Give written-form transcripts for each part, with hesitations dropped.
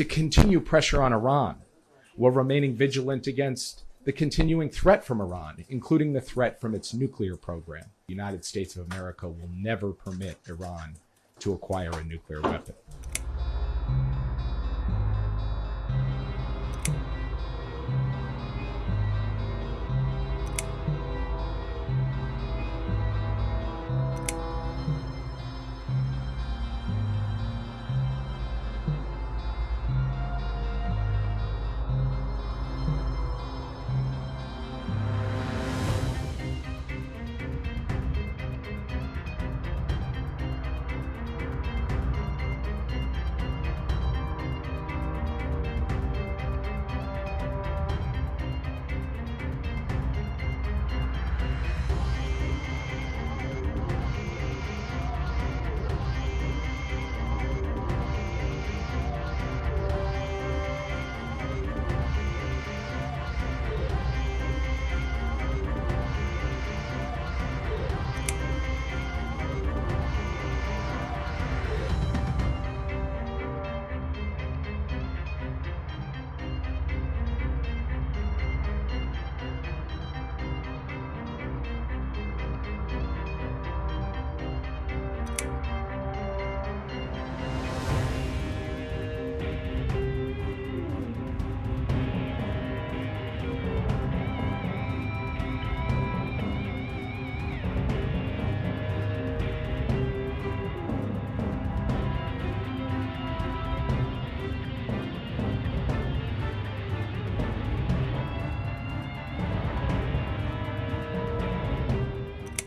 to continue pressure on Iran while remaining vigilant against the continuing threat from Iran, including the threat from its nuclear program. The United States of America will never permit Iran to acquire a nuclear weapon.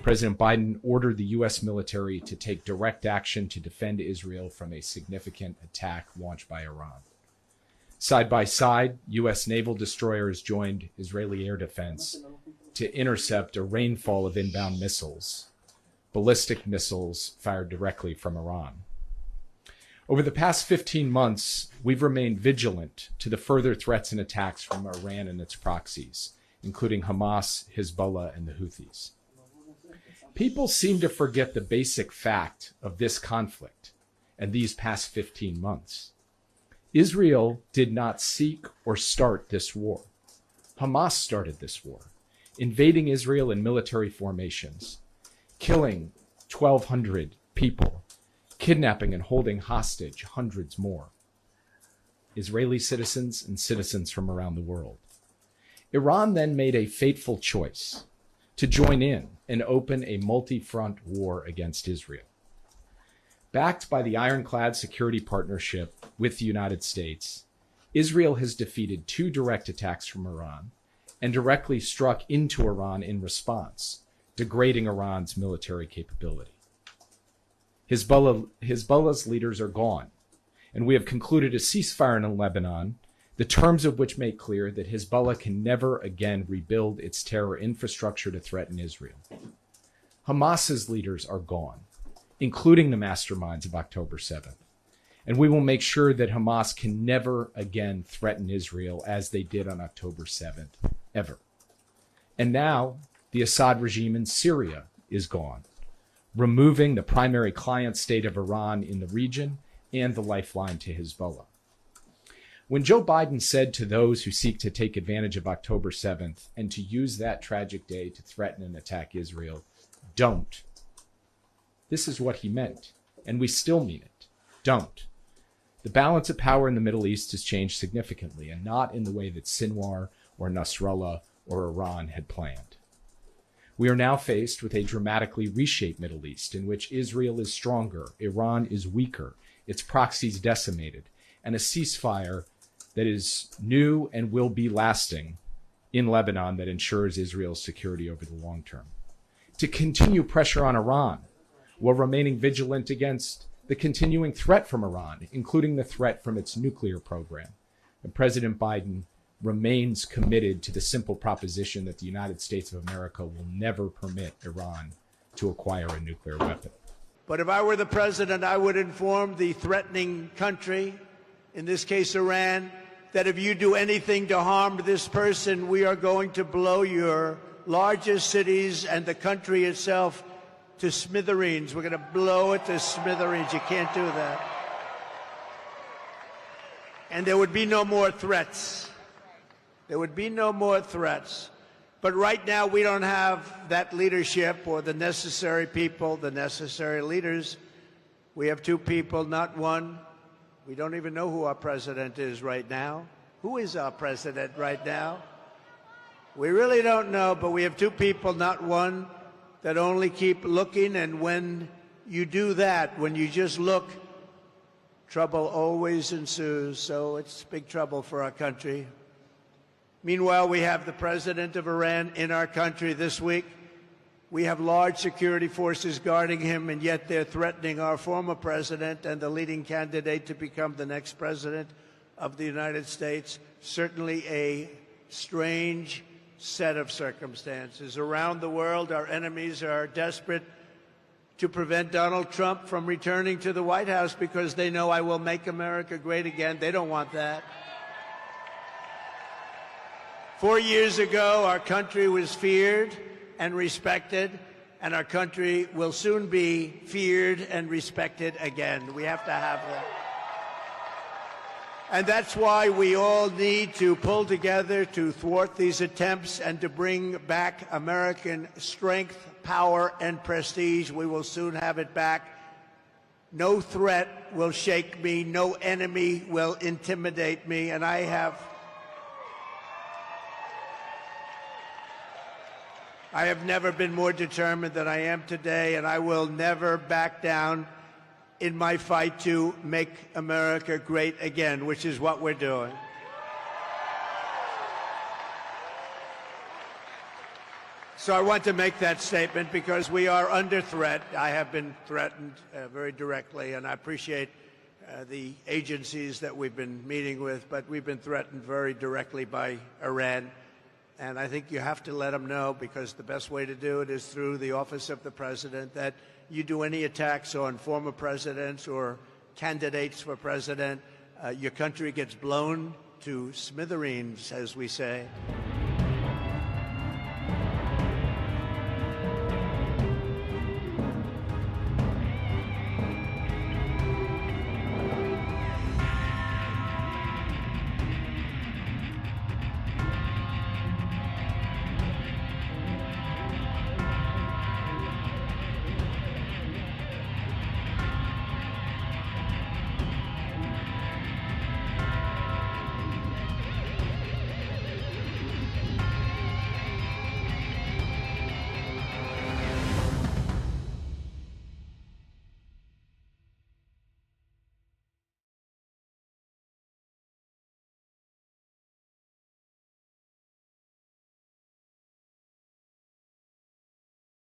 President Biden ordered the U.S. military to take direct action to defend Israel from a significant attack launched by Iran. Side by side, U.S. naval destroyers joined Israeli air defense to intercept a rainfall of inbound missiles, ballistic missiles fired directly from Iran. Over the past 15 months, we've remained vigilant to the further threats and attacks from Iran and its proxies, including Hamas, Hezbollah, and the Houthis. People seem to forget the basic fact of this conflict and these past 15 months. Israel did not seek or start this war. Hamas started this war, invading Israel in military formations, killing 1,200 people, kidnapping and holding hostage hundreds more, Israeli citizens and citizens from around the world. Iran then made a fateful choice to join in and open a multi-front war against Israel. Backed by the ironclad security partnership with the United States, Israel has defeated 2 direct attacks from Iran and directly struck into Iran in response, degrading Iran's military capability. Hezbollah's leaders are gone, and we have concluded a ceasefire in Lebanon, the terms of which make clear that Hezbollah can never again rebuild its terror infrastructure to threaten Israel. Hamas's leaders are gone, including the masterminds of October 7th. And we will make sure that Hamas can never again threaten Israel as they did on October 7th, ever. And now the Assad regime in Syria is gone, removing the primary client state of Iran in the region and the lifeline to Hezbollah. When Joe Biden said to those who seek to take advantage of October 7th and to use that tragic day to threaten and attack Israel, don't. This is what he meant, and we still mean it. Don't. The balance of power in the Middle East has changed significantly, and not in the way that Sinwar or Nasrallah or Iran had planned. We are now faced with a dramatically reshaped Middle East in which Israel is stronger, Iran is weaker, its proxies decimated, and a ceasefire that is new and will be lasting in Lebanon that ensures Israel's security over the long term. To continue pressure on Iran while remaining vigilant against the continuing threat from Iran, including the threat from its nuclear program. And President Biden remains committed to the simple proposition that the United States of America will never permit Iran to acquire a nuclear weapon. But if I were the president, I would inform the threatening country, in this case Iran, that if you do anything to harm this person, we are going to blow your largest cities and the country itself to smithereens. We're going to blow it to smithereens. You can't do that. and there would be no more threats. There would be no more threats. But right now, we don't have that leadership or the necessary people, the necessary leaders. We have two people, not one. We don't even know who our president is right now. Who is our president right now? We really don't know, but we have two people, not one, that only keep looking. And when you do that, when you just look, trouble always ensues. So it's big trouble for our country. Meanwhile, we have the president of Iran in our country this week. We have large security forces guarding him, and yet they're threatening our former president and the leading candidate to become the next president of the United States. Certainly a strange set of circumstances. Around the world, our enemies are desperate to prevent Donald Trump from returning to the White House because they know I will make America great again. They don't want that. 4 years ago, our country was feared and respected, and our country will soon be feared and respected again. We have to have that. And that's why we all need to pull together to thwart these attempts and to bring back American strength, power, and prestige. We will soon have it back. No threat will shake me. No enemy will intimidate me. And I have never been more determined than I am today, and I will never back down in my fight to make America great again, which is what we're doing. So I want to make that statement because we are under threat. I have been threatened very directly, and I appreciate the agencies that we've been meeting with, but we've been threatened very directly by Iran. And I think you have to let them know, because the best way to do it is through the office of the president, that you do any attacks on former presidents or candidates for president, your country gets blown to smithereens, as we say.